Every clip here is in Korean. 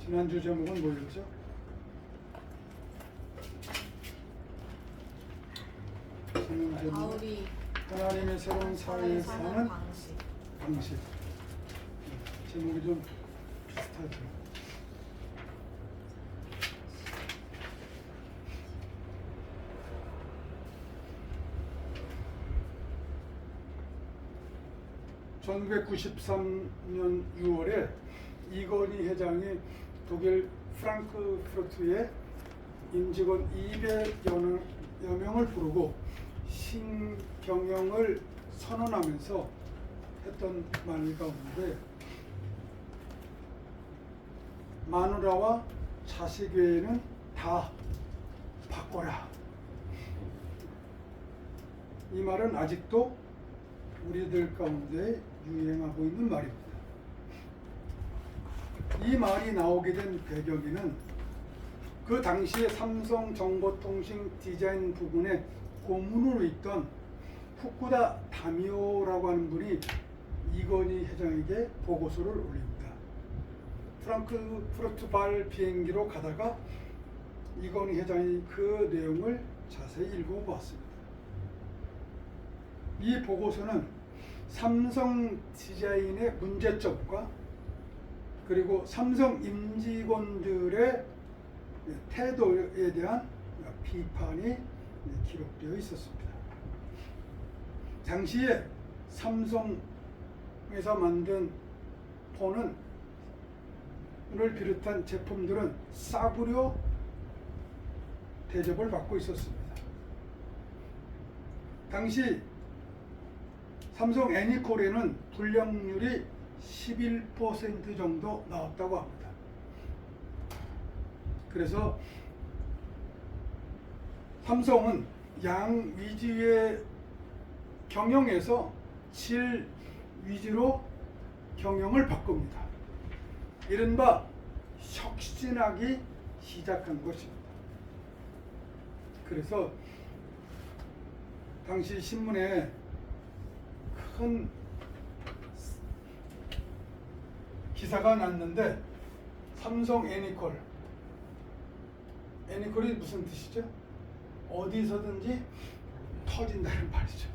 지난주 제목은 뭐였죠? 지난 제목 바울이 하나님의 새로운 사회에 사는 방식. 제목이 좀 비슷하죠. (1993년 6월에) 이건희 회장이 독일 프랑크푸르트에 임직원 200여 명을 부르고 신경영을 선언하면서 했던 말 가운데, 마누라와 자식 외에는 다 바꿔라. 이 말은 아직도 우리들 가운데 유행하고 있는 말입니다. 이 말이 나오게 된 배경에는 그 당시에 삼성 정보통신 디자인 부분에 고문으로 있던 후쿠다 다미오라고 하는 분이 이건희 회장에게 보고서를 올립니다. 프랑크푸르트 발 비행기로 가다가 이건희 회장이 그 내용을 자세히 읽어보았습니다. 이 보고서는 삼성 디자인의 문제점과 그리고 삼성 임직원들의 태도에 대한 비판이 기록되어 있었습니다. 당시에 삼성에서 만든 폰을 비롯한 제품들은 싸구려 대접을 받고 있었습니다. 당시 삼성 애니콜에는 불량률이 11% 정도 나왔다고 합니다. 그래서 삼성은 양 위주의 경영에서 질 위주로 경영을 바꿉니다. 이른바 혁신하기 시작한 것입니다. 그래서 당시 신문에 큰 기사가 났는데, 삼성 애니콜, 애니콜이 무슨 뜻이죠? 어디서든지 터진다는 말이죠.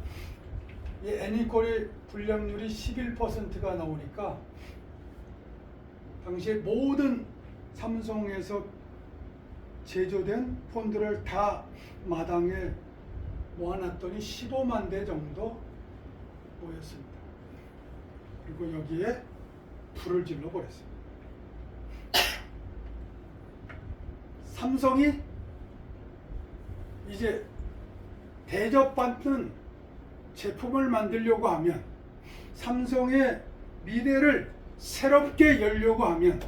이 애니콜의 불량률이 11%가 나오니까 당시에 모든 삼성에서 제조된 폰들을 다 마당에 모아놨더니 15만 대 정도 모였습니다. 그리고 여기에 불을 질러 버렸습니다. 삼성이 이제 대접받는 제품을 만들려고 하면, 삼성의 미래를 새롭게 열려고 하면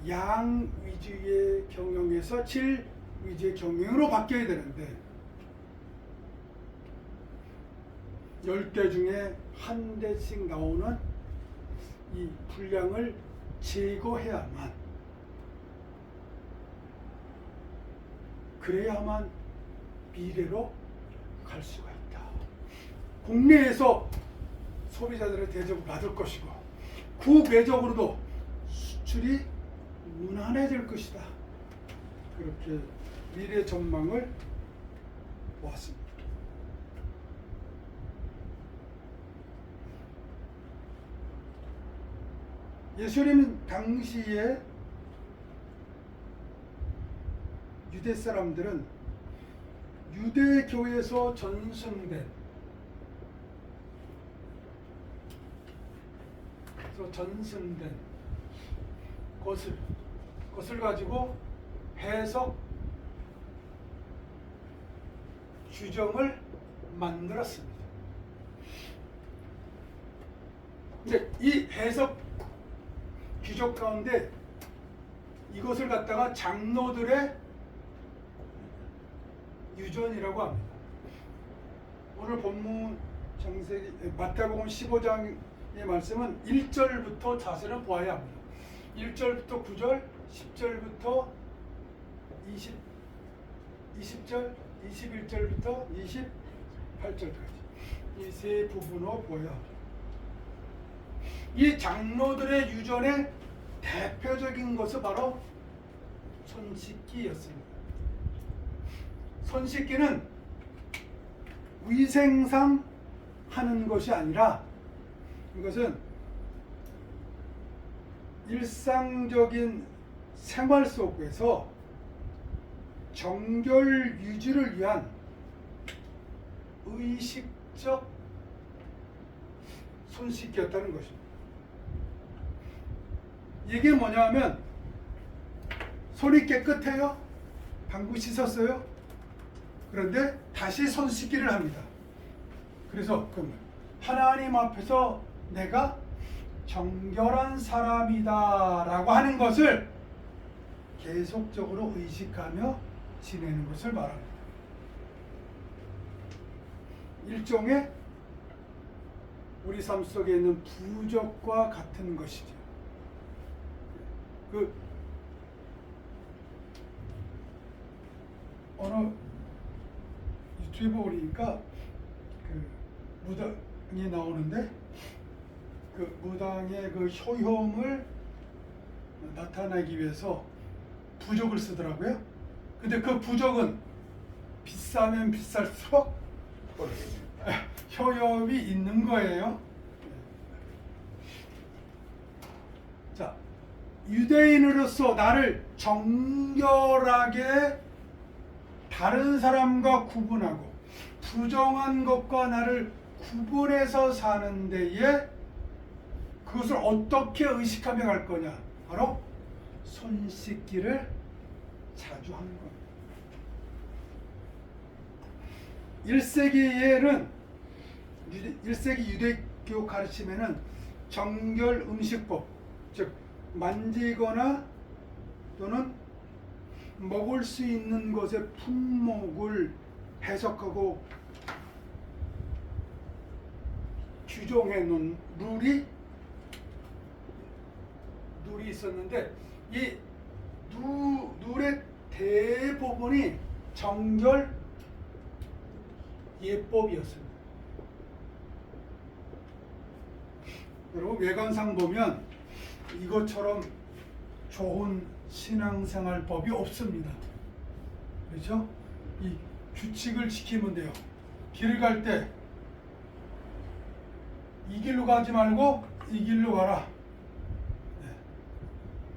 양 위주의 경영에서 질 위주의 경영으로 바뀌어야 되는데, 10대 중에 한 대씩 나오는 이 불량을 제거해야만, 그래야만 미래로 갈 수가 있다. 국내에서 소비자들의 대접을 받을 것이고 국외적으로도 수출이 무난해질 것이다. 그렇게 미래 전망을 보았습니다. 예수님 당시에 유대 사람들은 유대교에서 전승된 것을 가지고 해석 규정을 만들었습니다. 이제 이 해석 규정 가운데 이것을 갖다가 장로들의 유전이라고 합니다. 오늘 본문 장세기 마태복음 15장의 말씀은 1절부터 자세는 보아야 합니다. 1절부터 9절, 10절부터 20절, 21절부터 28절까지 이 세 부분으로 보여. 이 장로들의 유전에 대표적인 것은 바로 손 씻기였습니다. 손 씻기는 위생상 하는 것이 아니라 이것은 일상적인 생활 속에서 정결 유지를 위한 의식적 손 씻기였다는 것입니다. 이게 뭐냐면 손이 깨끗해요? 방금 씻었어요? 그런데 다시 손 씻기를 합니다. 그래서 하나님 앞에서 내가 정결한 사람이다 라고 하는 것을 계속적으로 의식하며 지내는 것을 말합니다. 일종의 우리 삶 속에 있는 부적과 같은 것이죠. 어느 유튜브 보니까 무당이 나오는데 무당의 효용을 나타내기 위해서 부적을 쓰더라고요. 근데 그 부적은 비싸면 비쌀수록 효용이 있는 거예요. 자, 유대인으로서 나를 정결하게 다른 사람과 구분하고 부정한 것과 나를 구분해서 사는 데에 그것을 어떻게 의식하며 갈 거냐? 바로 손 씻기를 자주 하는 겁니다. 1세기에는 1세기 유대교 가르침에는 정결 음식법, 즉 만지거나 또는 먹을 수 있는 것의 품목을 해석하고 규정해 놓은 룰이 있었는데 이 룰의 대부분이 정결 예법이었습니다. 여러분 외관상 보면 이것처럼 좋은 신앙생활법이 없습니다. 그렇죠? 이 규칙을 지키면 돼요. 길을 갈 때 이 길로 가지 말고 이 길로 가라. 네.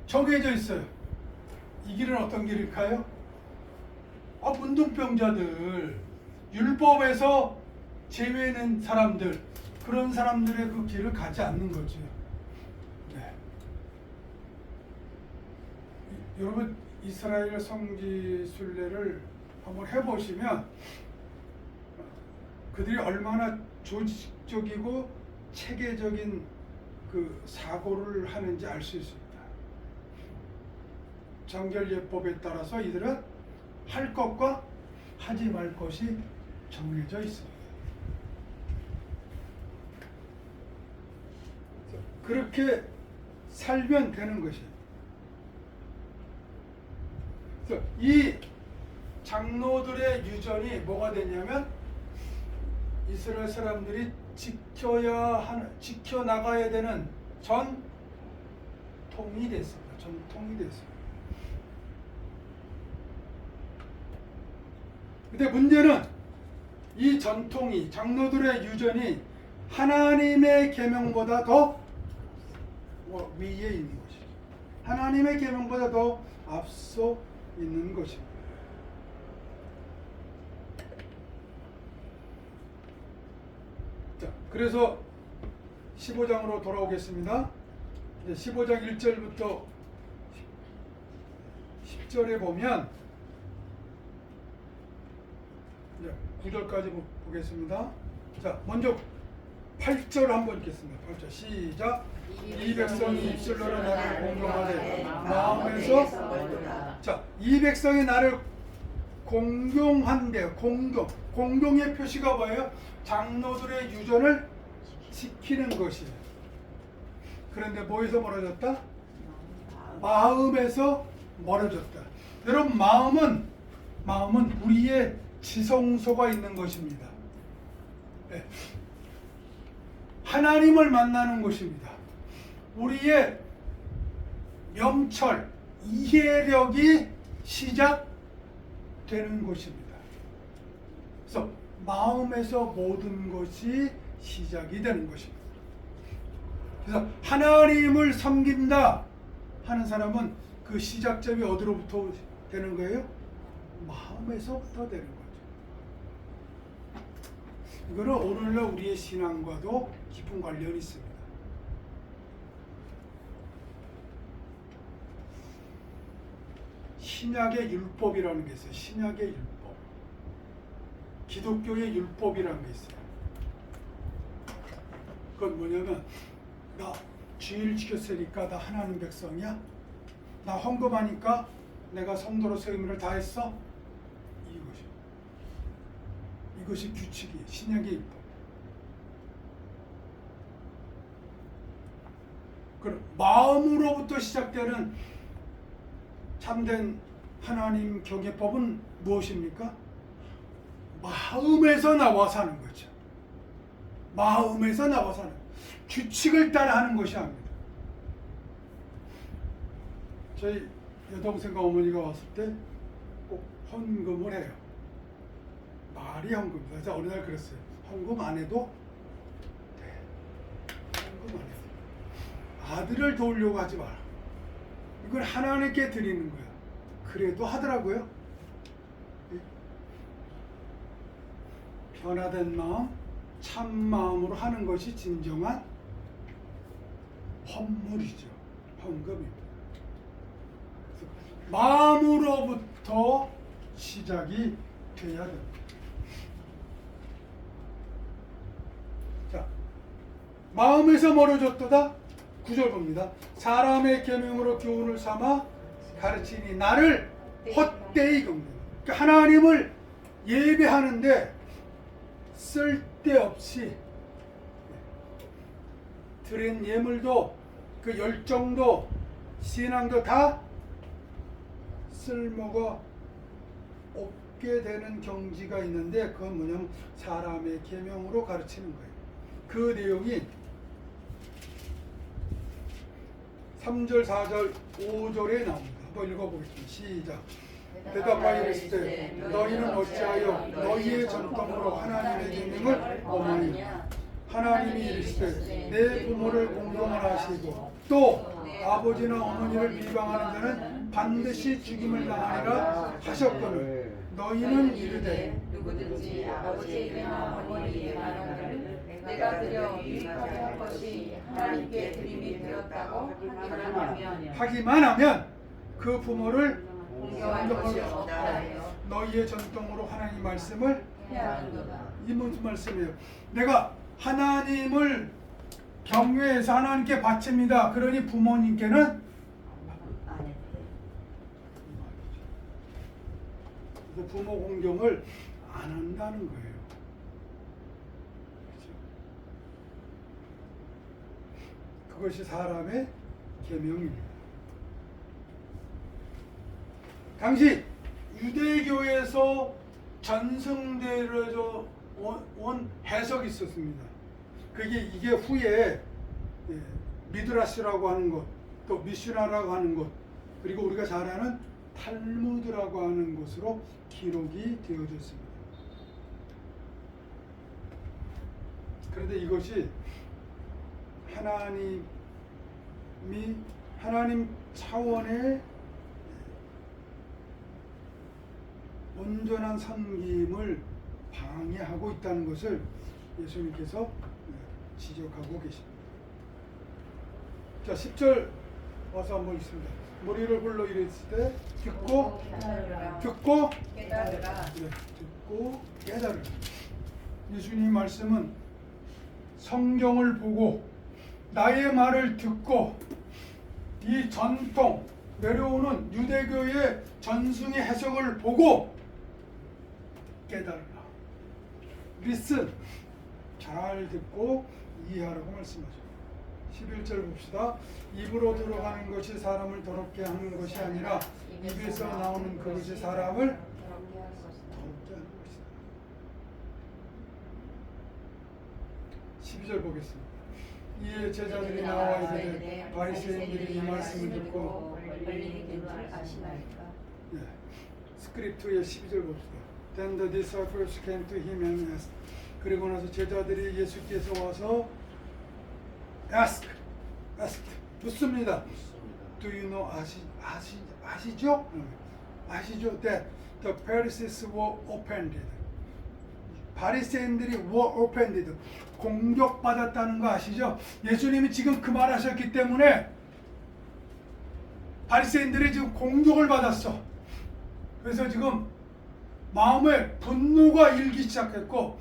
정해져 있어요. 이 길은 어떤 길일까요? 문둥병자들, 율법에서 제외된 사람들, 그런 사람들의 그 길을 가지 않는 거죠. 네. 여러분 이스라엘 성지순례를 한번 해보시면 그들이 얼마나 조직적이고 체계적인 그 사고를 하는지 알 수 있습니다. 정결예법에 따라서 이들은 할 것과 하지 말 것이 정해져 있습니다. 그렇게 살면 되는 것이에요. 그래서 이 장로들의 유전이 뭐가 되냐면 이스라엘 사람들이 지켜나가야 되는 전통이 됐습니다. 전통이 됐습니다. 근데 문제는 이 전통이, 장로들의 유전이 하나님의 계명보다 더 위에 있는 것이죠. 하나님의 계명보다 더 앞서 있는 것입니다. 자, 그래서 15장으로 돌아오겠습니다. 15장 1절부터 10절에 보면 9절까지 보겠습니다. 자, 먼저 8절 한번 읽겠습니다. 8절 시작. 이 백성이 입술로는 나를 공경하되 마음에서, 자, 이 백성이 나를 공경한대요. 공경의 표시가 뭐예요? 장로들의 유전을 지키는 것이에요. 그런데 뭐에서 멀어졌다? 마음에서 멀어졌다. 여러분 마음은 우리의 지성소가 있는 것입니다. 네. 하나님을 만나는 곳입니다. 우리의 명철, 이해력이 시작되는 곳입니다. 그래서 마음에서 모든 것이 시작이 되는 것입니다. 그래서 하나님을 섬긴다 하는 사람은 그 시작점이 어디로부터 되는 거예요? 마음에서부터 되는 거죠. 이거는 오늘날 우리의 신앙과도 깊은 관련이 있습니다. 신약의 율법이라는 게 있어요. 신약의 율법. 기독교의 율법이라는 게 있어요. 그건 뭐냐면 나 주일 지켰으니까 나 하나님 백성이야? 나 헌금하니까 내가 성도로서 의무를 다했어? 이것이 규칙이에요. 신약의 율법. 그럼 마음으로부터 시작되는 참된 하나님 경외법은 무엇입니까? 마음에서 나와 사는 거죠. 마음에서 나와 사는 규칙을 따라 하는 것이 아닙니다. 저희 여동생과 어머니가 왔을 때 꼭 헌금을 해요. 말이 헌금이다. 그래서 어느 날 그랬어요. 헌금 안 해도 돼. 헌금 안 해도. 아들을 도우려고 하지 마라. 이걸 하나님께 드리는 거야. 그래도 하더라고요. 변화된 마음, 참 마음으로 하는 것이 진정한 헌물이죠. 헌금입니다. 마음으로부터 시작이 돼야 됩니다. 자, 마음에서 멀어졌도다. 9절 봅니다. 사람의 계명으로 교훈을 삼아 가르치니 나를 헛되이 경배하라. 그러니까 하나님을 예배하는데 쓸데없이 드린 예물도 그 열정도 신앙도 다 쓸모가 없게 되는 경지가 있는데 그건 뭐냐면 사람의 계명으로 가르치는 거예요. 그 내용이 3절, 4절, 5절에 나옵니다. 한번 읽어보겠습니다. 시작. 대답하여 이르시되 너희는 어찌하여 너희의 전통으로 하나님의 계명을 범하느냐. 하나님이 이르시되 내 부모를 공경을 하시고 또 아버지나 어머니를 비방하는 자는 반드시 죽임을 당하리라 하셨거늘 너희는 이르되 누구든지 아버지에게나 어머니에게 말하는 자를 내가 드려 유익하게 할 것이 하나님께 드림이 되었다고 하기만 하면 그 부모를 공경할 것이 없다 하여 너희의 전통으로 하나님 말씀을 해야 하는도다. 이 무슨 말씀이에요? 내가 하나님을 경외해서 하나님께 바칩니다. 그러니 부모님께는 부모 공경을 안 한다는 거예요. 그렇죠? 그것이 사람의 계명입니다. 당시 유대교에서 전승되어져 온 해석이 있었습니다. 이게 후에 미드라시라고 하는 것, 또 미슈나라고 하는 것, 그리고 우리가 잘 아는 탈무드라고 하는 것으로 기록이 되어졌습니다. 그런데 이것이 하나님 차원의 온전한 섬김을 방해하고 있다는 것을 예수님께서 지적하고 계십니다. 자, 10절 와서 한번 있습니다. 무리를 불러 이랬을 때 듣고 깨달으라. 듣고 깨달으라. 예수님 말씀은 성경을 보고 나의 말을 듣고 이 전통 내려오는 유대교의 전승의 해석을 보고 깨달으라. listen, 잘 듣고 이해하라고 말씀하죠. 11절 봅시다. 입으로 들어가는 것이 사람을 더럽게 하는 것이 아니라 입에서 나오는 그것이 사람을 더럽게 하는 것이다. 12절 보겠습니다. 이에 제자들이 나와 이르되 바리새인들이 이 말씀을 듣고 걸리는 줄 아시나이까. 예, 스크립트의 12절 봅시다. Then the disciples came to him and asked. 그리고 나서 제자들이 예수께서 와서 asked 묻습니다. Do you know 아시죠? 아시죠? That the Pharisees were offended. 바리새인들이 were offended. 공격받았다는 거 아시죠? 예수님이 지금 그 말하셨기 때문에 바리새인들이 지금 공격을 받았어. 그래서 지금 마음에 분노가 일기 시작했고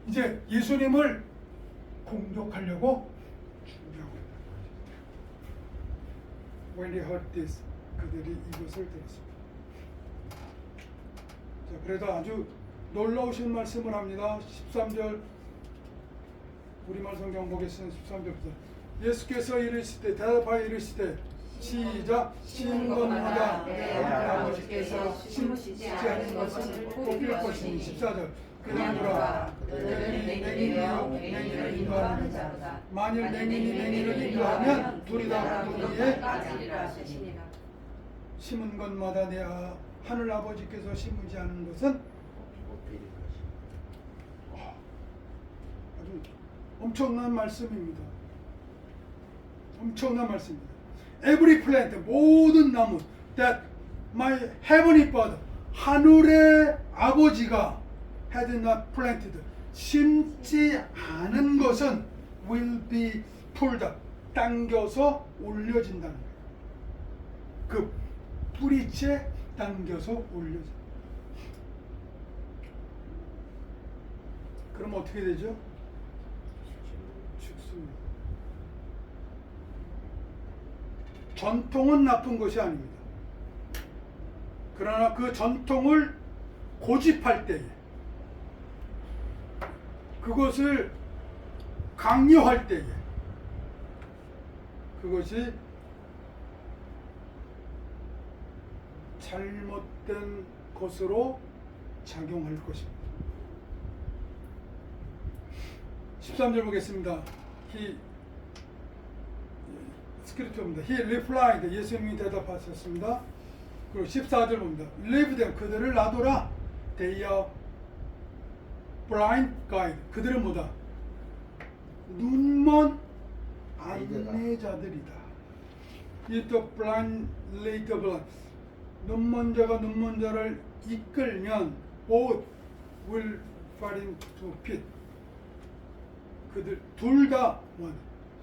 이제 예수님을 공격하려고 준비하고 있는 거죠. When they heard this, 그들이 이것을 들었습니다. 자, 그래도 아주 놀라우신 말씀을 합니다. 13절 우리말 성경 보겠습니다. 13절부터 예수께서 이르시되 대답하여 이르시되 시작 심은 것마다 내 아버지께서 심으시지 않은 것은 뽑힐 것이니 14절 그냥 두라 너는 맹인이여 맹인을 인도하는 자로다. 만일 맹인이 맹인을 인도하면 둘이 다 무덤에 빠지리라 하시니라. 심은 것마다 내 하늘 아버지께서 심으지 않은 것은 아주 엄청난 말씀입니다. 엄청난 말씀입니다. Every plant, 모든 나무 that my heavenly Father, 하늘의 아버지가 had not planted, 심지 않은 것은 will be pulled up, 당겨서 올려진다는 거예요. 그 뿌리채 당겨서 올려져. 그럼 어떻게 되죠? 죽습니다. 전통은 나쁜 것이 아닙니다. 그러나 그 전통을 고집할 때에 그것을 강요할 때에 그것이 잘못된 것으로 작용할 것입니다. 13절 보겠습니다. 스크립트입니다. He replied, 예수님이 대답하셨습니다. 그리고 14절 봅니다. Leave them, 그들을 놔둬라. They are blind guide, 그들은 뭐다? 눈먼 안내자들이다. If the blind lead the blind, 눈먼 자가 눈먼 자를 이끌면 both will fall into pit. 그들 둘 다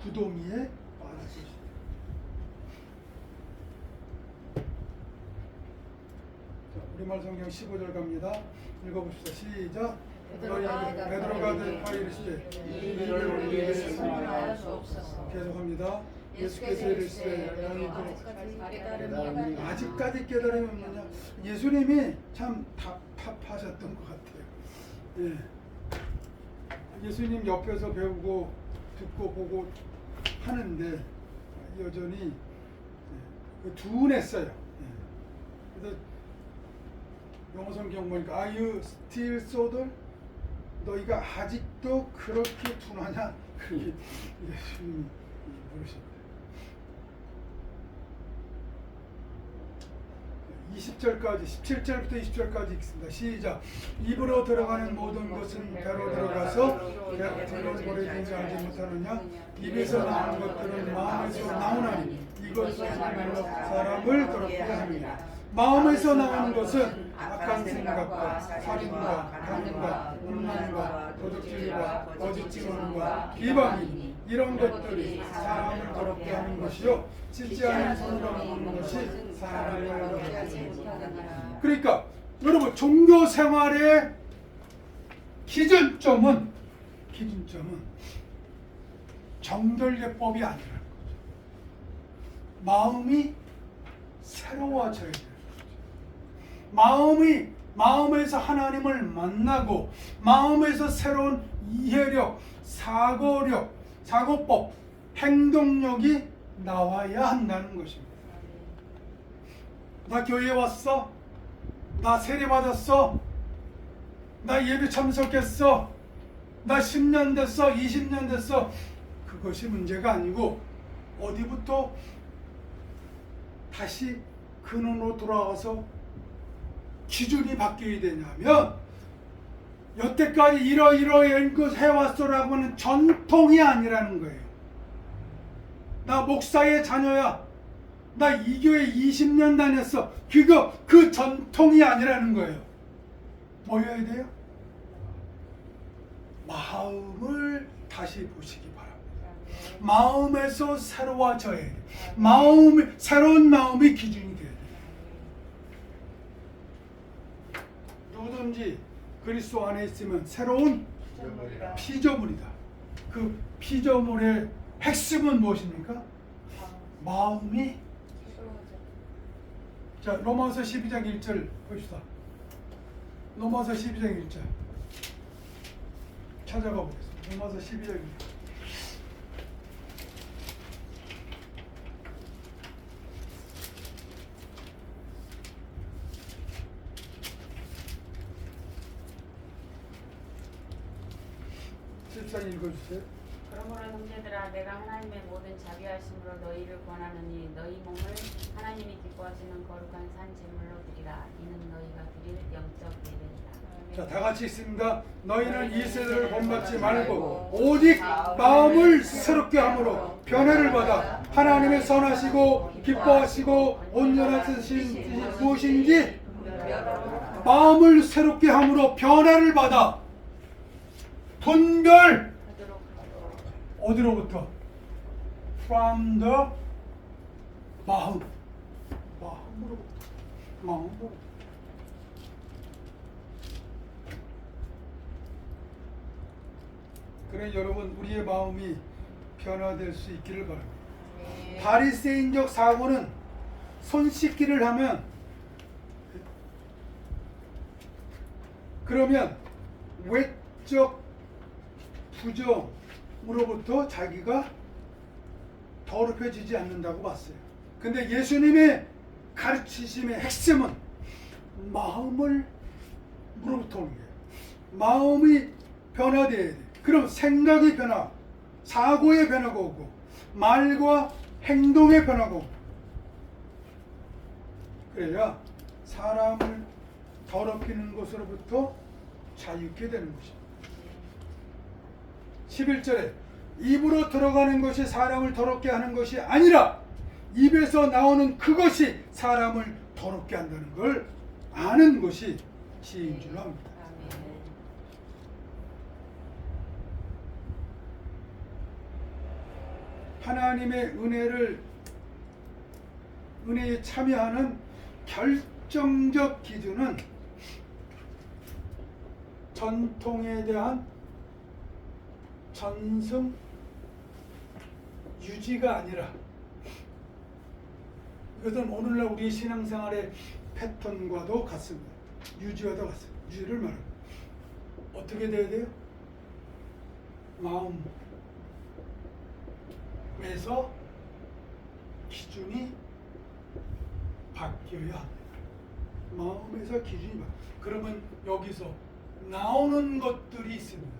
구덩이에 빠질 것이다. 우리말 성경 15절 갑니다. 읽어봅시다. 시작. 베드로가 이르시되 이를 우리에게 선언하여 주옵소서. 계속합니다. 예수께서 이르시되 너희들 아직까지 깨달음이 없느냐. 예수님이 참 답답하셨던 것 같아요. 예. 예수님 옆에서 배우고 듣고 보고 하는데 여전히 둔했어요. 예. 그래서 영어 성경 보니까 Are you still so dull? 너희가 아직도 그렇게 둔하냐? 그렇게 예수님이 물으셨대요. 20절까지 17절부터 20절까지 읽습니다. 시작. 입으로 들어가는 모든 것은 배로 들어가서 배로 버려지지 알지 못하느냐? 입에서 나오는 것들은 마음에서 나오나니 이것은 사람을 더럽게 합니다. 마음에서 나오는 것은 악한 생각과 살인과 간음과 음란과 도둑질과 거짓 증언과 비방이 이런 것들이 사람을 더럽게 하는 것이요 씻지 않은 손으로 먹는 것이 사람을 더럽게 하지 못하느니라. 그러니까 여러분 종교 생활의 기준점은 정결예법이 아니라는 거죠. 마음이 새로워져야 돼요. 마음에서 하나님을 만나고 마음에서 새로운 이해력, 사고력, 사고법, 행동력이 나와야 한다는 것입니다. 나 교회에 왔어? 나 세례 받았어? 나 예배 참석했어? 나 10년 됐어? 20년 됐어? 그것이 문제가 아니고 어디부터 다시 근원으로 돌아가서 기준이 바뀌어야 되냐면 여태까지 이러이러한 것 해왔어라고 하는 전통이 아니라는 거예요. 나 목사의 자녀야. 나 이 교회 20년 다녔어. 그 전통이 아니라는 거예요. 뭐여야 돼요? 마음을 다시 보시기 바랍니다. 마음에서 새로워져야 돼요. 새로운 마음이 기준이 돼야 돼요. 누구든지 그리스도 안에 있으면 새로운 피조물이다. 그 피조물의 핵심은 무엇입니까? 마음이. 자, 로마서 12장 1절 봅시다. 로마서 12장 1절 찾아가 보겠습니다. 로마서 12장 1절. 읽어주세요. 그러므로 형제들아 내가 하나님의 모든 자비하심으로 너희를 권하노니 너희 몸을 하나님이 기뻐하시는 거룩한 산 제물로 드리라. 이는 너희가 드릴 영적 예배니라. 자, 다 같이 있습니다. 너희는 이 세대를 본받지 말고 오직 마음을 새롭게 함으로 변화를 받아 하나님의 선하시고 기뻐하시고 온전하신 무엇인지 마음을 새롭게 함으로 변화를 받아 분별 어디로부터? From the 마음으로. 그래 여러분 우리의 마음이 변화될 수 있기를 바랍니다. 바리새인적 사고는 손 씻기를 하면 그러면 외적 부정으로부터 자기가 더럽혀지지 않는다고 봤어요. 근데 예수님의 가르치심의 핵심은 마음으로부터 오는 거예요. 마음이 변화돼야 돼. 그럼 생각의 변화, 사고의 변화가 오고 말과 행동의 변화가 오고 그래야 사람을 더럽히는 것으로부터 자유케 되는 것입니다. 11절에 입으로 들어가는 것이 사람을 더럽게 하는 것이 아니라 입에서 나오는 그것이 사람을 더럽게 한다는 걸 아는 것이 지혜인 줄로 압니다. 하나님의 은혜에 참여하는 결정적 기준은 전통에 대한 전승 유지가 아니라 이것은 오늘날 우리 신앙생활의 패턴과도 같습니다. 유지와도 같습니다. 유지를 말합니다. 어떻게 돼야 돼요? 마음에서 기준이 바뀌어야 합니다. 마음에서 기준이 바뀌어야 합니다. 그러면 여기서 나오는 것들이 있습니다.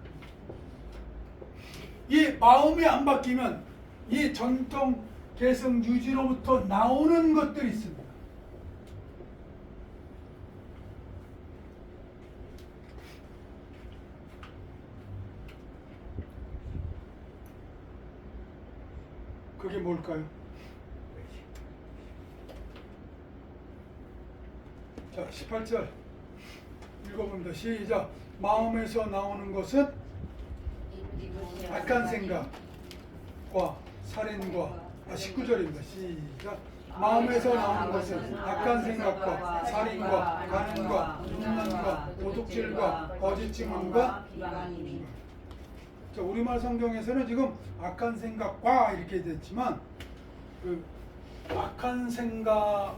이 마음이 안 바뀌면 이 전통 개성 유지로부터 나오는 것들이 있습니다. 그게 뭘까요? 자, 18절 읽어봅니다. 시작. 마음에서 나오는 것은 악한 생각과 살인과 19절입니다. 시작. 마음에서 나오는 것은 악한 생각과 살인과 간음과 음란과 도둑질과 거짓 증언과 비방이니. 자, 우리말 성경에서는 지금 악한 생각과 이렇게 됐지만 그 악한 생각하고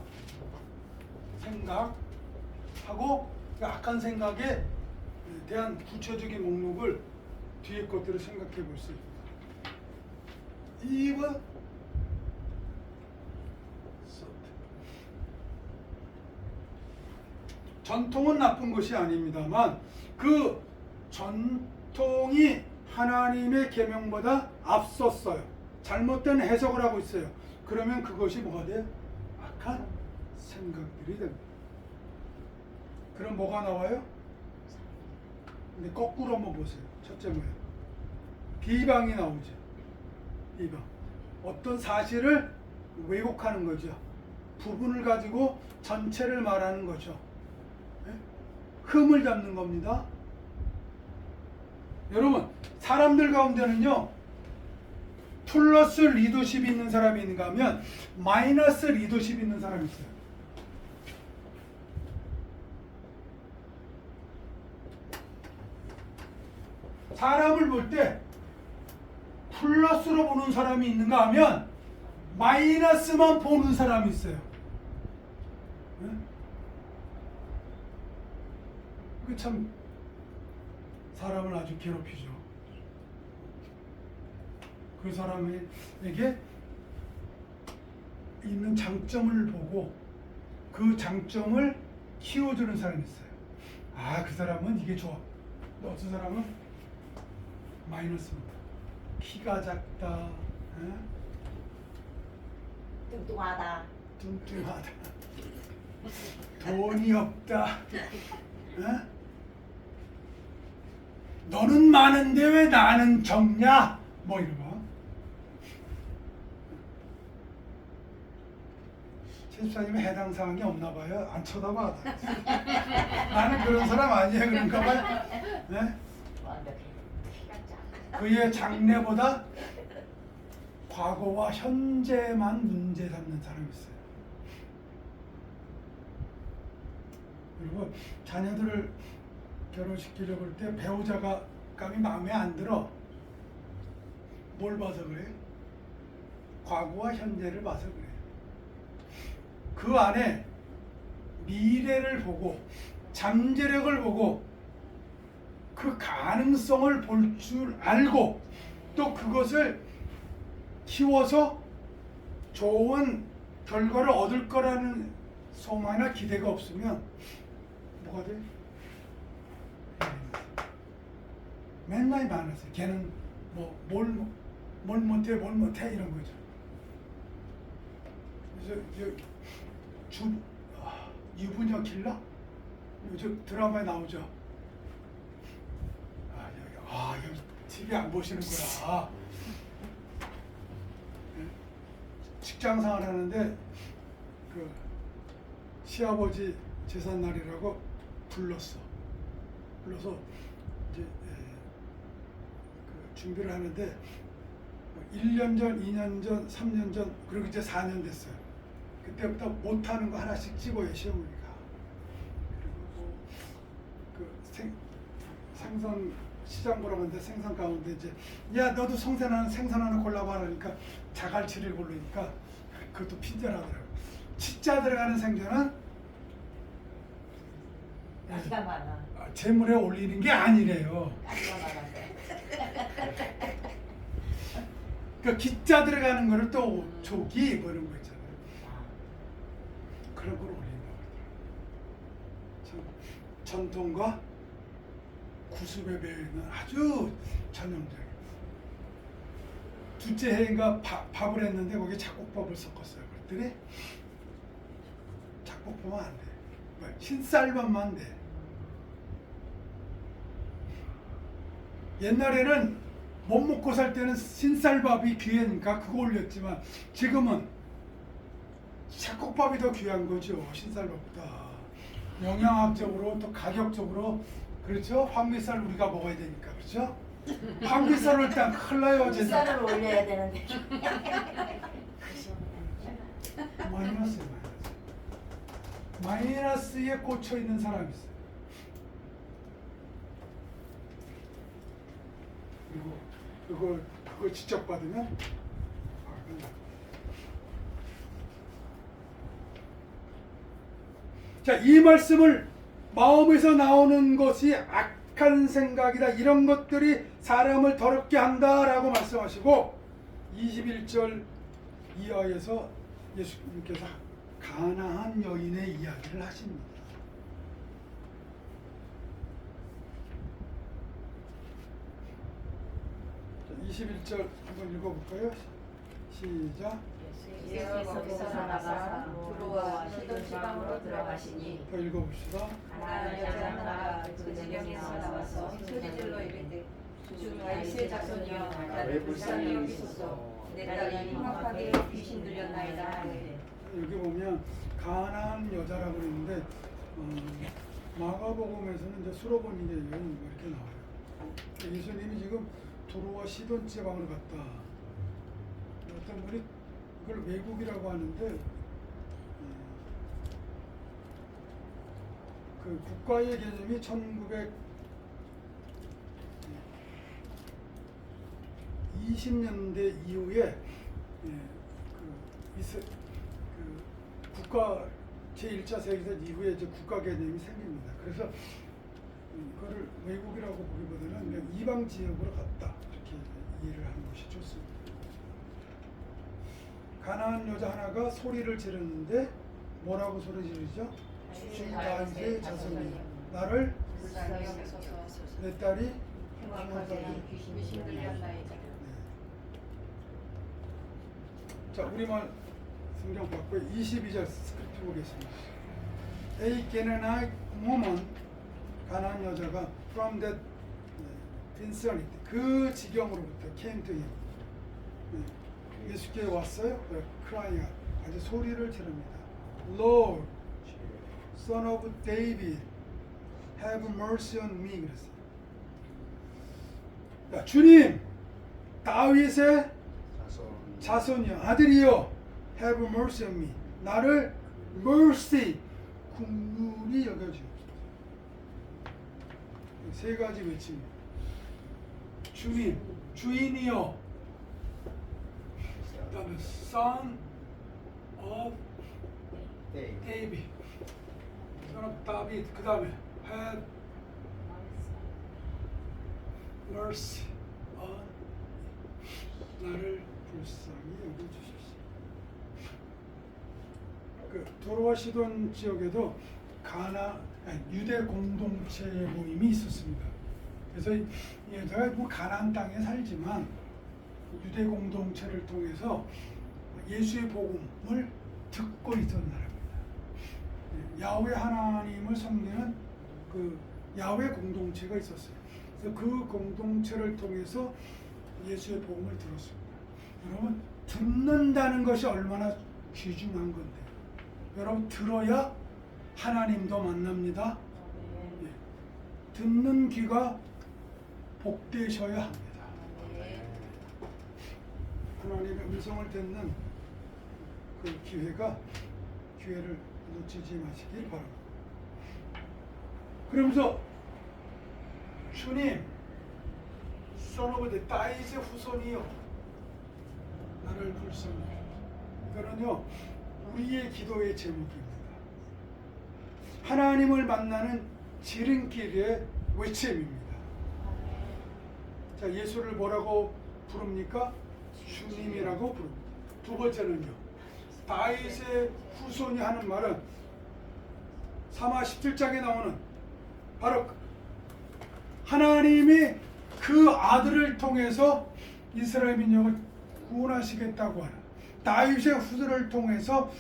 그 악한 생각에 대한 구체적인 목록을 뒤에 것들을 생각해 볼 수 있습니다. 2번 전통은 나쁜 것이 아닙니다만 그 전통이 하나님의 계명보다 앞섰어요. 잘못된 해석을 하고 있어요. 그러면 그것이 뭐가 돼요? 악한 생각들이 됩니다. 그럼 뭐가 나와요? 근데 거꾸로 한번 보세요. 첫째 뭐예요? 비방이 나오죠. 비방. 어떤 사실을 왜곡하는 거죠. 부분을 가지고 전체를 말하는 거죠. 네? 흠을 잡는 겁니다. 여러분, 사람들 가운데는요, 플러스 리더십이 있는 사람이 있는가 하면 마이너스 리더십이 있는 사람이 있어요. 사람을 볼 때 플러스로 보는 사람이 있는가 하면 마이너스만 보는 사람이 있어요. 네? 그 참 사람을 아주 괴롭히죠. 그 사람에게 있는 장점을 보고 그 장점을 키워주는 사람이 있어요. 아, 그 사람은 이게 좋아. 또 어떤 사람은 마이너스입니다. 키가 작다, 뚱뚱하다. 뚱뚱하다, 돈이 없다, 너는 많은데 왜 나는 적냐? 뭐 이런 거. 최집사님은 해당 사항이 없나 봐요. 안 쳐다봐. 나는 그런 사람 아니에요. 그런가 봐요. 네? 완벽해. 키가 작아. 그의 장래보다 과거와 현재만 문제 삼는 사람이 있어요. 그리고 자녀들을 결혼시키려고 할 때 배우자가 감이 마음에 안 들어. 뭘 봐서 그래요? 과거와 현재를 봐서 그래요. 그 안에 미래를 보고 잠재력을 보고 그 가능성을 볼 줄 알고 또 그것을 키워서 좋은 결과를 얻을 거라는 소망이나 기대가 없으면 뭐가 돼? 맨날 많았어요. 걔는 뭘 못해 이런 거죠. 그래서 유부녀 킬러? 요즘 드라마에 나오죠. 여기 TV 안 보시는구나. 직장 생활 하는데 그 시아버지 제삿날이라고 불러서 이제 그 준비를 하는데 1년 전, 2년 전, 3년 전 그리고 이제 4년 됐어요. 그때부터 못하는 거 하나씩 찍어요, 시어머니가. 그리고 그 생선 시장 보러 갔는데 생선 가운데 이제 야 너도 생선 하나 골라봐 하니까 자갈치를 고르니까 그것도 핀잔하더라고. 치자 들어가는 생선은 가시가 많아. 재물에 올리는 게 아니래요. 가시가 많아서. 그러니까 기자 들어가는 거를 또 조기 뭐 이런 거 있잖아요. 그런 걸 올린다고 하더라고요. 전통과 구습에 배우는 아주 전형적인. 둘째 해인가 밥을 했는데 거기에 잡곡밥을 섞었어요. 그랬더니 잡곡밥은 안 돼. 흰쌀밥만 돼. 옛날에는 못 먹고 살 때는 흰쌀밥이 귀하니까 그거 올렸지만 지금은 잡곡밥이 더 귀한 거죠. 흰쌀밥보다. 영양학적으로 또 가격적으로 그렇죠. 황미쌀 우리가 먹어야 되니까 그렇죠. 황미쌀을 일단 큰일 나요. 쌀을 올려야 되는데. 마이너스에 꽂혀 있는 사람이 있어요. 그리고 그걸 직접 받으면 자, 이 말씀을 마음에서 나오는 것이 악한 생각이다. 이런 것들이 사람을 더럽게 한다라고 말씀하시고 21절 이하에서 예수님께서 가나안 여인의 이야기를 하십니다. 21절 한번 읽어볼까요? 시작. 예수께서 거기서 나가사 두로와 시돈 지방으로 들어가시니 더 읽어봅시다. 가나안 여자 하나가 그 지경에서 나와서 소리질러 이르되 주 다윗의 자손이여 나를 불쌍히 여기소서 내 딸이 흉악하게 귀신 들렸나이다. 여기 보면 가나안 여자라고 그러는데 마가복음에서는 이제 수로보니게 이렇게 나와요. 예수님이 지금 두로와 시돈 지방으로 갔다. 어떤 분이 그걸 외국이라고 하는데 그 국가의 개념이 1920년대 이후에 그 국가 제1차 세계대전 이후에 이제 국가 개념이 생깁니다. 그래서 이거를 외국이라고 보기보다는 그냥 이방 지역으로 갔다 이렇게 이해를 하는 것이 좋습니다. 가나안 여자 하나가 소리를 지르는데 뭐라고 소리 지르죠? 주 다윗의 자손이 나를 불쌍히 여기소서 내 딸이 흉악하게 귀신 들렸나이다. 자, 우리말 성경 받고 22절 스크립트 보겠습니다. A Canaanite woman, 가나안 여자가 from that vicinity, 그 지경으로부터 came to him. 예수께 왔어요. cry out, 아주 소리를 지릅니다. Lord, Son of David, have mercy on me. 그랬어요. 야, 주님, 다윗의 자손이여, 아들이여, have mercy on me. 나를 mercy, 긍휼히 여겨주옵소서. 세 가지 외침. 주님, 주인이여. 그다음에 Son of David, Son of David. 그다음에 have mercy on 나를 불쌍히 여겨주십시오. 그 도로와 시돈 지역에도 유대 공동체의 모임이 있었습니다. 그래서 이 여자가 뭐 가나안 땅에 살지만 유대 공동체를 통해서 예수의 복음을 듣고 있던 나라입니다. 야훼 하나님을 섬기는 그 야훼 공동체가 있었어요. 그래서 그 공동체를 통해서 예수의 복음을 들었습니다. 여러분, 듣는다는 것이 얼마나 귀중한 건데, 여러분 들어야 하나님도 만납니다. 예. 듣는 귀가 복되셔야 합니다. 하나님의 음성을 듣는 그 기회를 놓치지 마시길 바랍니다. 그러면서 주님, Son of the 다윗의 후손이요, 나를 불쌍히 여기소서. 이거는요, 우리의 기도의 제목입니다. 하나님을 만나는 지름길의 외침입니다. 자, 예수를 뭐라고 부릅니까? 주님이라고 부릅니다. 두 번째는요, 다윗의 후손이 하는 말은 사마 17장에 나오는 바로 하나님이 그 아들을 통해서 이스라엘 민족을 구원하시겠다고 하는, 다윗의 후손을 통해서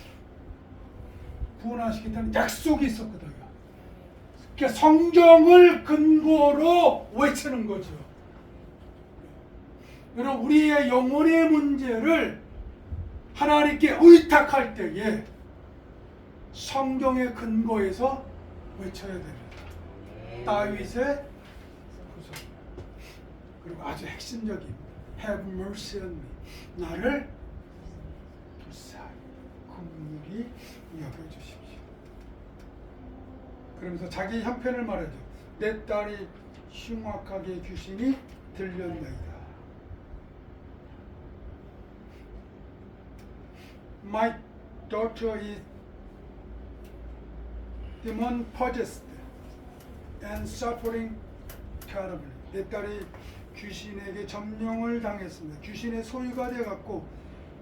구원하시겠다는 약속이 있었거든요. 그러니까 성경을 근거로 외치는 거죠. 여러분, 우리의 영혼의 문제를 하나님께 의탁할 때에 성경의 근거에서 외쳐야 됩니다. 다윗의 후손. 그리고 아주 핵심적인 Have mercy on me. 나를 불쌍히 긍휼히 여겨주십시오. 그러면서 자기 형편을 말하죠. 내 딸이 흉악하게 귀신이 들렸나이다. My daughter is demon possessed and suffering terribly. 내 딸이 귀신에게 점령을 당했습니다. 귀신의 소유가 되어갖고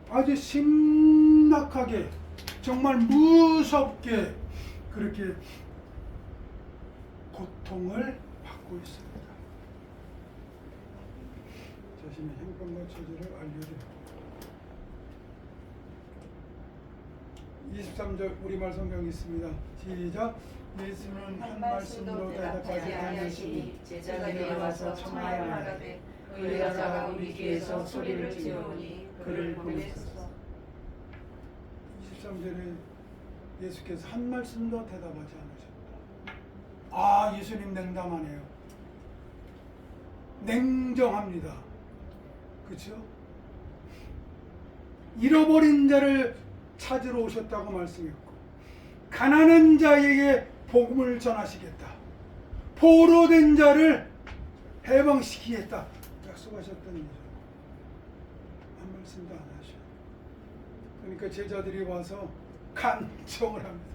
아주 심각하게, 정말 무섭게 그렇게 고통을 받고 있습니다. 자, 자신의 형편과 처지를 알려드리고 23절 우리말 성경 있습니다. 시작. 예수는 한 말씀도 대답하지 아니하시니 제자가 이르와서 청하여 말하되 그 여자가 우리 뒤에서 소리를 지르니 그를 보내소서. 23절에 예수께서 한 말씀도 대답하지 않으셨다. 아, 예수님 냉담하네요. 냉정합니다. 그렇죠? 잃어버린 자를 찾으러 오셨다고 말씀했고 가난한 자에게 복음을 전하시겠다. 포로된 자를 해방시키겠다. 약속하셨던 거죠. 한 말씀도 안 하셔요. 그러니까 제자들이 와서 간청을 합니다.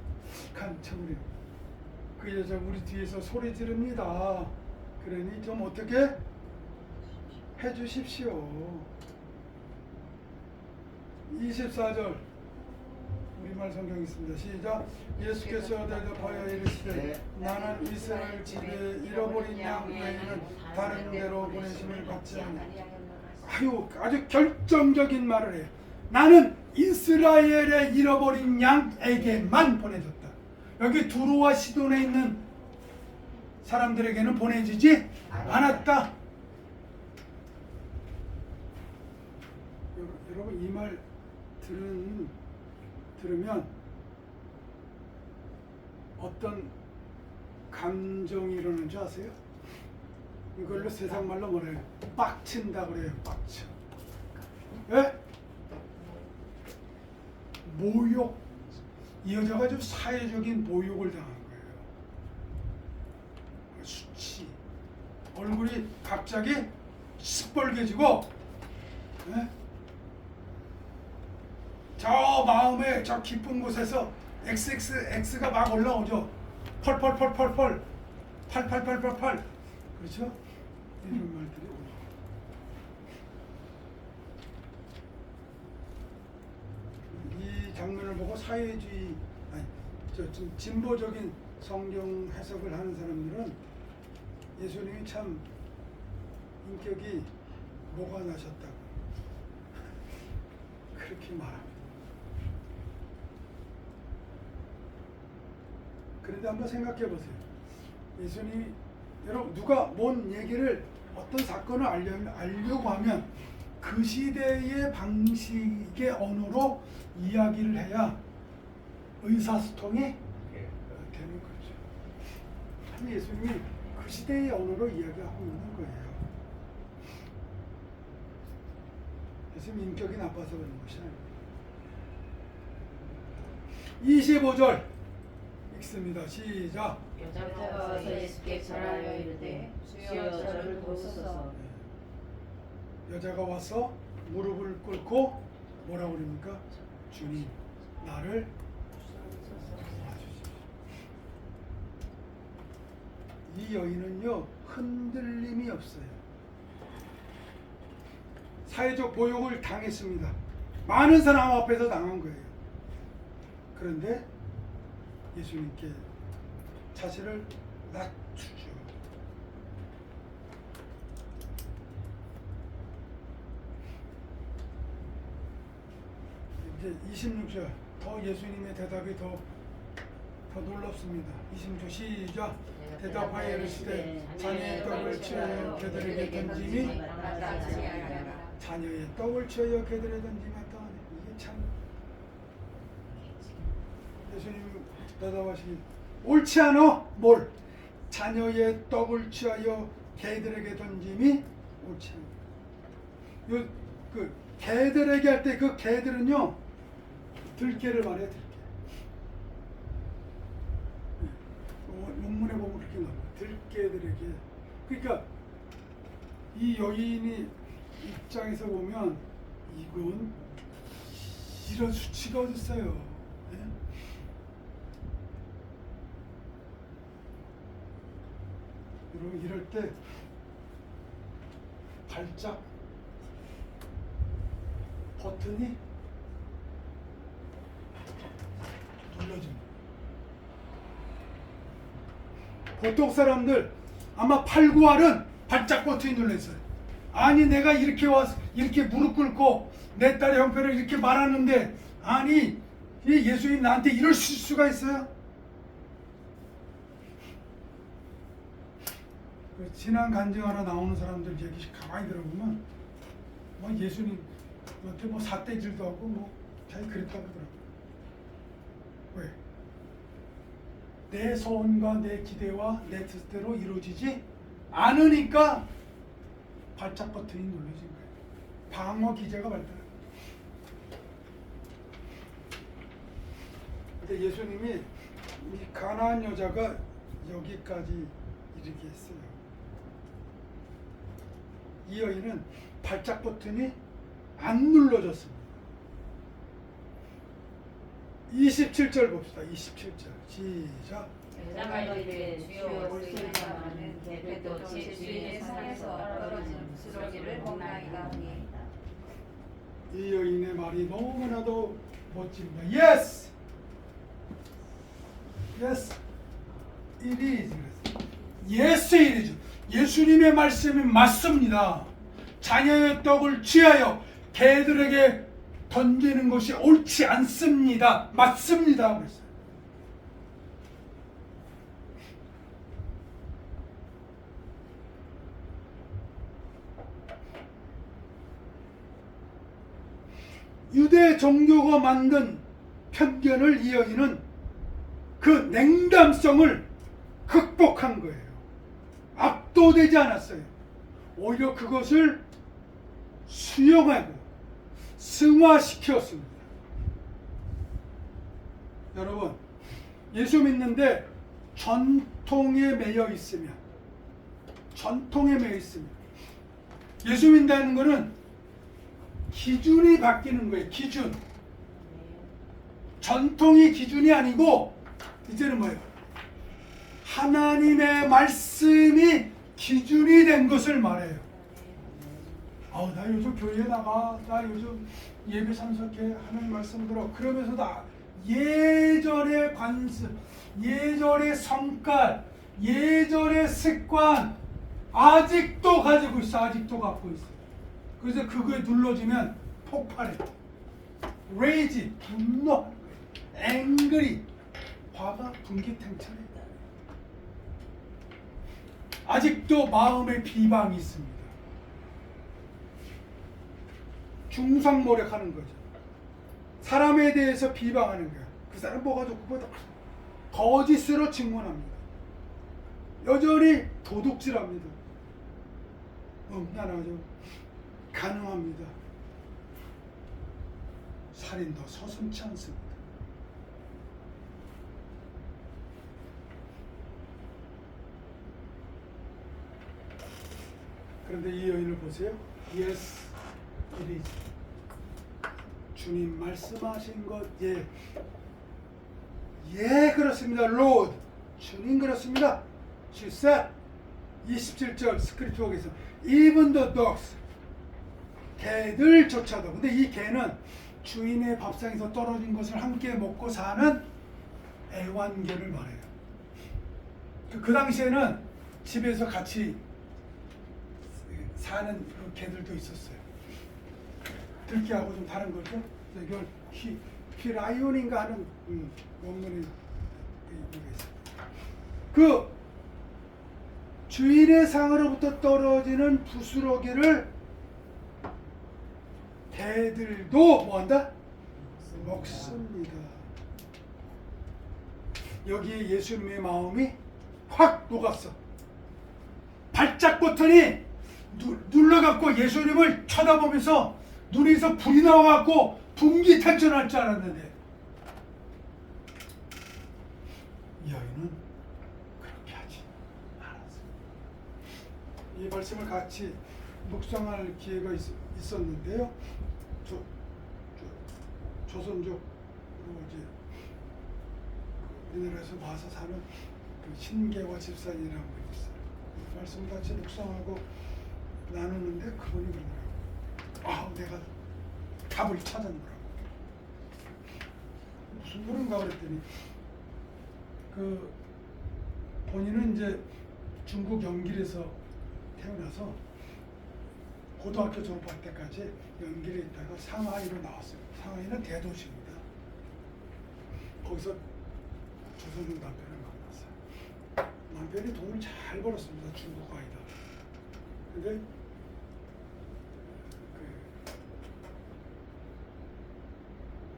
간청을 해요. 그 여자 우리 뒤에서 소리 지릅니다. 그러니 좀 어떻게 해주십시오. 24절 우리말 성경 있습니다. 시작. 예수께서 대답하여 이르시되 나는 이스라엘 집에 잃어버린 양 외에는 다른 데로 보내심을 받지 아니하노라. 아주 결정적인 말을 해요. 나는 이스라엘의 잃어버린 양에게만 보내줬다. 여기 두로와 시돈에 있는 사람들에게는 보내주지 않았다. 여러분 이 말 들으면 어떤 감정이 일어나는 줄 아세요? 이걸로 세상 말로 뭐래요? 빡친다 그래요. 빡쳐. 예? 모욕. 이 여자가 좀 사회적인 모욕을 당한 거예요. 수치. 얼굴이 갑자기 시뻘개지고, 예? 저 마음의 저 깊은 곳에서 XXX가 막 올라오죠. 펄펄펄펄펄 8888 그렇죠? 이런 말들이 올라와요. 이 장면을 보고 사회주의 진보적인 성경 해석을 하는 사람들은 예수님이 참 인격이 뭐가 나셨다고 그렇게 말합니다. 그런데 한번 생각해 보세요. 예수님이 여러분 누가 뭔 얘기를 어떤 사건을 알려고 하면 그 시대의 방식의 언어로 이야기를 해야 의사소통이 되는 거죠. 아니 예수님이 그 시대의 언어로 이야기하고 있는 거예요. 예수님 인격이 나빠서 그런 것이 아닙니다. 25절 읽습니다. 시작. 여자가 와서 예수께 절하여 이르되 주여 저를 도우소서. 여자가 와서 무릎을 꿇고 뭐라고 그럽니까? 주님 나를 도와주십시오. 이 여인은요 흔들림이 없어요. 사회적 모욕을 당했습니다. 많은 사람 앞에서 당한 거예요. 그런데 예수님께 자신을 낮추죠. 이제 26절 더 예수님의 대답이 더 놀랍습니다. 26절 시작. 대답하여 이르시되 자녀의 떡을 취하여 개들에게 던짐이 자녀의 떡을 취하여 개들에게 던짐이 마땅하네. 이게 참 예수님 대답하시니 옳지 않아? 뭘? 자녀의 떡을 취하여 개들에게 던짐이 옳지 않아. 요 그 개들에게 할 때 그 개들은요 들개를 말해요. 들개. 논문에 보면 그렇게 나와요. 들개들에게. 그러니까 이 여인이 입장에서 보면 이건 이런 수치가 어디 있어요? 네? 여러분 이럴 때 발작 버튼이 눌러집니다. 보통 사람들 아마 8, 9할은 발작 버튼이 눌러있어요. 아니 내가 이렇게 와서 이렇게 무릎 꿇고 내 딸의 형편을 이렇게 말하는데 아니 이 예수님 나한테 이럴 수가 있어요? 그 신앙 간증하러 나오는 사람들 얘기 가만히 들어보면 뭐 예수님한테 뭐 삿대질도 하고 뭐 자기 그랬다고 그러더라고. 왜? 내 소원과 내 기대와 내 뜻대로 이루어지지 않으니까 발작 버튼이 눌러진 거예요. 방어 기제가 발달해요. 근데 예수님이 이 가나안 여자가 여기까지 이르게 했어요. 이 여인은 발작 버튼이 안 눌러졌습니다. 27절 봅시다. 27절 시작. 여자가 이르되 주여 올소리가마는 그래도 제 주인의 상에서 떨어진 부스러기를 먹나이다 하니 이 여인의 말이 너무나도 멋집니다. Yes! Yes! It is. Yes, it is. 예수님의 말씀이 맞습니다. 자녀의 떡을 취하여 개들에게 던지는 것이 옳지 않습니다. 맞습니다. 그랬어요. 유대 종교가 만든 편견을 이 여인은 그 냉담성을 극복한 거예요. 압도되지 않았어요. 오히려 그것을 수용하고 승화시켰습니다. 여러분, 예수 믿는데 전통에 매여 있으면 예수 믿는다는 것은 기준이 바뀌는 거예요. 기준. 전통이 기준이 아니고 이제는 뭐예요? 하나님의 말씀이 기준이 된 것을 말해요. 나 요즘 교회에 나가, 나 요즘 예배 참석해, 하나님 말씀 들어. 그러면서도 예전의 관습, 예전의 성깔, 예전의 습관 아직도 가지고 있어. 아직도 갖고 있어. 그래서 그거에 눌러지면 폭발해. rage, 분노, angry, 화가 분기탱천해. 아직도 마음에 비방이 있습니다. 중상모략하는 거죠. 사람에 대해서 비방하는 거야. 그 사람 뭐가 좋고 뭐다 거짓으로 증언합니다. 여전히 도둑질합니다. 음란하죠. 가능합니다. 살인도 서슴지 않습니다. 그런데 이 여인을 보세요. Yes, it is. 주님 말씀하신 것, 예. 예, 그렇습니다. Lord. 주님 그렇습니다. She said. 27절 스크립트웍에서 Even the dogs. 개들조차도. 근데 이 개는 주인의 밥상에서 떨어진 것을 함께 먹고 사는 애완개를 말해요. 그 당시에는 집에서 같이 사는 그 개들도 있었어요. 들깨하고 좀 다른 거죠. 이걸 휘라이온인가 하는 원문이 있어요. 그 주인의 상으로부터 떨어지는 부스러기를 개들도 뭐한다? 먹습니다. 여기에 예수님의 마음이 확 녹았어. 발작 버튼이 눌러갖고 예수님을 쳐다보면서 눈에서 불이 나와갖고 분기탄천할 줄 알았는데 이 여인은 그렇게 하지 않았어요. 이 말씀을 같이 묵상할 기회가 있었는데요. 조선족으로 이제 우리나라에서 와서 사는 그 신계화 집사님이라는 분이 있어요. 이 말씀을 같이 묵상하고 나누는데 그분이 그러더라고요. 내가 답을 찾았노라고. 무슨 소린가 그랬더니 그 본인은 이제 중국 영길에서 태어나서 고등학교 졸업할 때까지 연길에 있다가 상하이로 나왔어요. 상하이는 대도시입니다. 거기서 조선중 남편을 만났어요. 남편이 돈을 잘 벌었습니다. 중국 아이다. 근데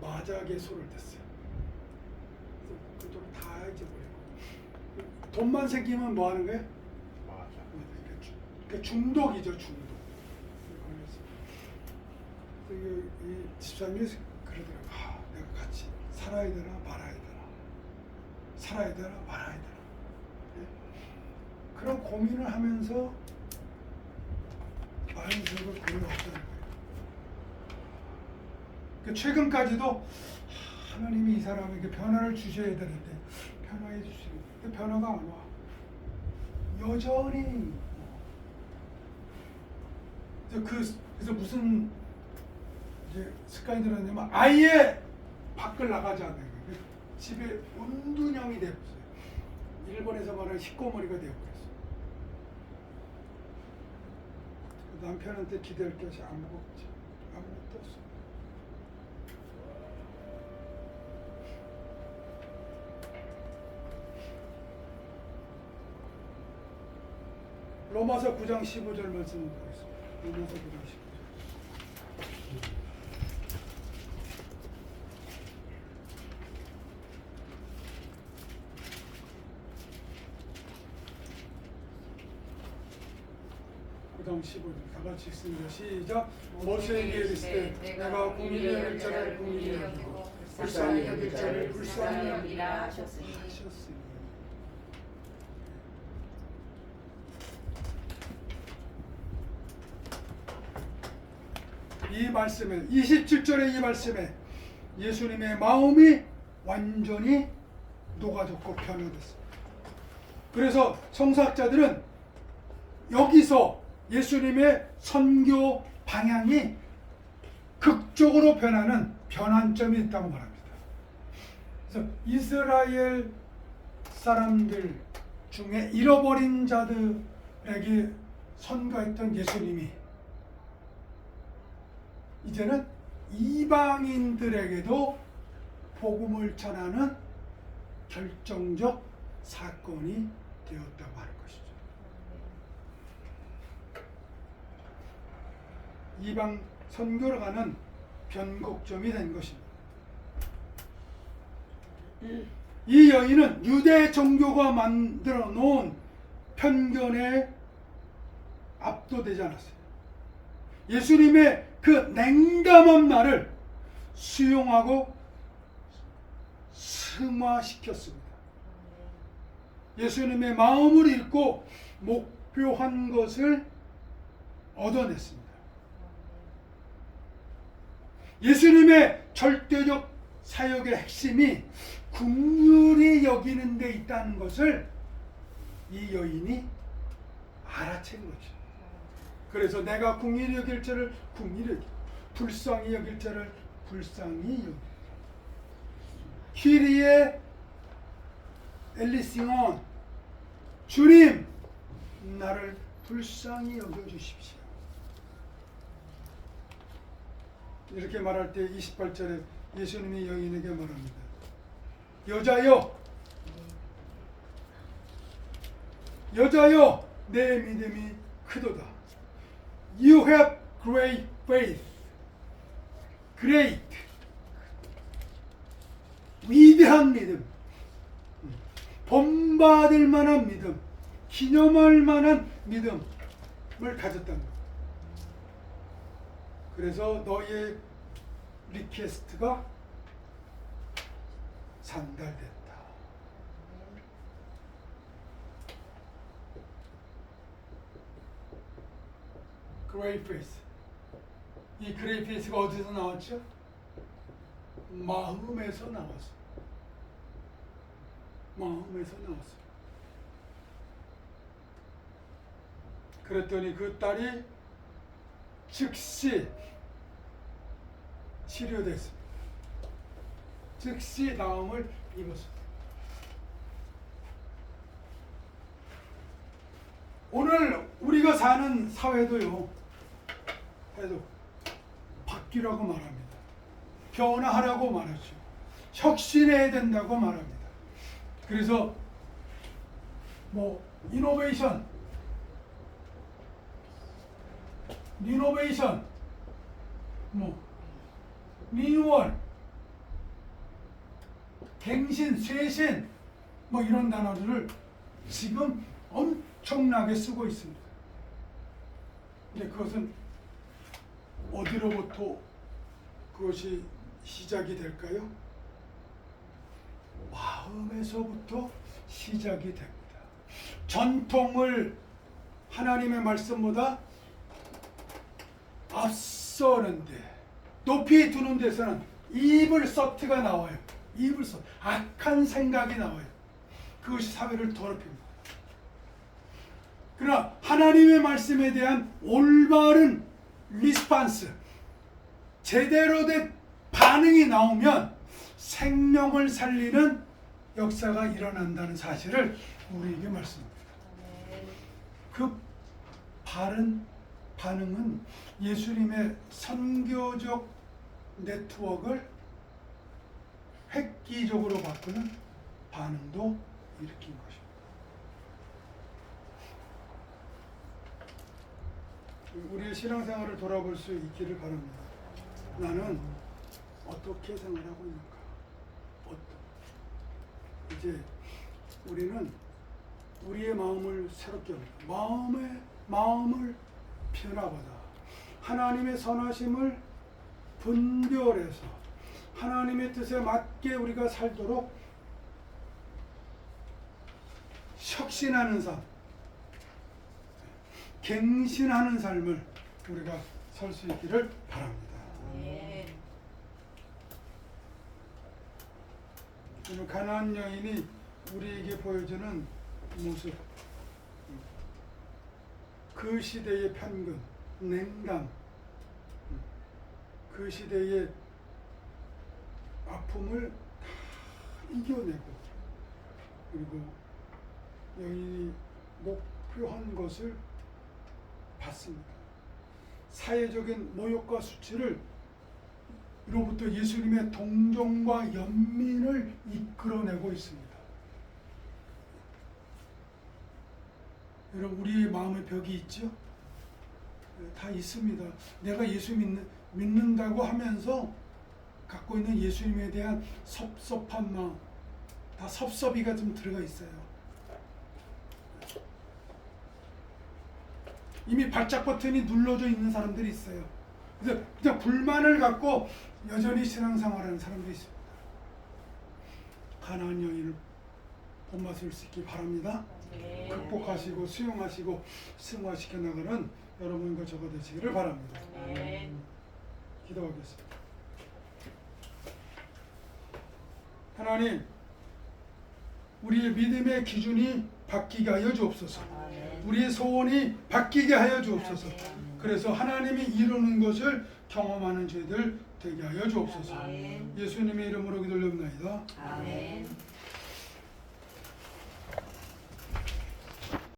마작에 손을 댔어요. 그래서 그 돈을 다 잊어버리고 돈만 생기면 뭐 하는 거예요? 맞아. 그 중독이죠, 중독. 그래서 이 집사님이 그러더라고요. 아, 내가 같이 살아야 되나 말아야 되나, 살아야 되나 말아야 되나. 네? 그런 고민을 하면서 많은 세월을 고민했다는 거예요. 최근까지도 하나님이 이 사람에게 변화를 주셔야 되는데 변화해 주시는 근데 변화가 안 와. 여전히 그래서 무슨 이제 습관이 들었냐면 아예 밖을 나가지 않는 거예요. 집에 온두녕이 되었어요. 일본에서 말하는 히코모리가 되어버렸어요. 남편한테 기댈 것이 아무것도 없어요. 로마서 9장 15절 말씀 보겠습니다. 로마서 9장 15절. 구장 15절 다 같이 읽습니다. 시작. 모세에게 이르시되 내가 공의를 여길 자를 공의히 여기고 불쌍히 여길 자를 불쌍히 여기라 하셨으니. 이 말씀에 27절의 이 말씀에 예수님의 마음이 완전히 녹아졌고 변화됐습니다. 그래서 성서학자들은 여기서 예수님의 선교 방향이 극적으로 변하는 변환점이 있다고 말합니다. 그래서 이스라엘 사람들 중에 잃어버린 자들에게 선교했던 예수님이 이제는 이방인들에게도 복음을 전하는 결정적 사건이 되었다고 하는 것이죠. 이방 선교를 가는 변곡점이 된 것입니다. 이 여인은 유대 종교가 만들어 놓은 편견에 압도되지 않았어요. 예수님의 그 냉담한 말을 수용하고 승화시켰습니다. 예수님의 마음을 읽고 목표한 것을 얻어냈습니다. 예수님의 절대적 사역의 핵심이 긍휼히 여기는 데 있다는 것을 이 여인이 알아챈 거죠. 그래서 내가 긍휼히 여길 자를 긍휼히 여기고 불쌍히 여길 자를 불쌍히 여기고 키리에 엘리시온 주님 나를 불쌍히 여겨주십시오. 이렇게 말할 때 28절에 예수님이 여인에게 말합니다. 여자여 내 믿음이 크도다. You have great faith. Great. 위대한 믿음. 본받을 만한 믿음. 기념할 만한 믿음을 가졌다는 것. 그래서 너의 리퀘스트가 전달됐다. Great faith. 이 great faith가 어디서 나왔죠? 마음에서 나왔어. 마음에서 나왔어. 그랬더니 그 딸이 즉시 치료됐습니다. 즉시 나음을 입었습니다. 오늘 우리가 사는 사회도요, 해도 바뀌라고 말합니다. 변화하라고 말하죠. 혁신해야 된다고 말합니다. 그래서 뭐 이노베이션, 리노베이션, 뭐 리뉴얼, 갱신, 쇄신 뭐 이런 단어들을 지금 엄청나게 쓰고 있습니다. 근데 그것은 어디로부터 그것이 시작이 될까요? 마음에서부터 시작이 됩니다. 전통을 하나님의 말씀보다 앞서는데 높이 두는 데서는 이블 서트가 나와요. 이블 서트, 악한 생각이 나와요. 그것이 사회를 더럽힙니다. 그러나 하나님의 말씀에 대한 올바른 리스판스, 제대로 된 반응이 나오면 생명을 살리는 역사가 일어난다는 사실을 우리에게 말씀합니다. 그 바른 반응은 예수님의 선교적 네트워크를 획기적으로 바꾸는 반응도 일으킨 것입니다. 우리의 신앙생활을 돌아볼 수 있기를 바랍니다. 나는 어떻게 생활하고 있는가? 이제 우리는 우리의 마음을 새롭게 합니다. 마음을 변화받아 하나님의 선하심을 분별해서 하나님의 뜻에 맞게 우리가 살도록 혁신하는 삶, 갱신하는 삶을 우리가 살 수 있기를 바랍니다. 오늘 가나안 여인이 우리에게 보여주는 모습, 그 시대의 편견, 냉담, 그 시대의 아픔을 다 이겨내고, 그리고 여인이 목표한 것을 받습니다. 사회적인 모욕과 수치를 로부터 예수님의 동정과 연민을 이끌어내고 있습니다. 여러분, 우리의 마음에 벽이 있죠? 다 있습니다. 내가 예수 믿는다고 하면서 갖고 있는 예수님에 대한 섭섭한 마음, 다 섭섭이가 좀 들어가 있어요. 이미 발작 버튼이 눌러져 있는 사람들이 있어요. 그래서 그냥 불만을 갖고 여전히 신앙생활하는 사람들이 있습니다. 가나안 여인을 본받을 수 있기 바랍니다. 극복하시고 수용하시고 승화시켜 나가는 여러분과 저가 되시기를 바랍니다. 기도하겠습니다. 하나님, 우리의 믿음의 기준이 바뀌게 하여 주옵소서. 우리의 소원이 바뀌게 하여 주옵소서. 그래서 하나님이 이루는 것을 경험하는 저희들 되게 하여 주옵소서. 예수님의 이름으로 기도드립니다. 아멘.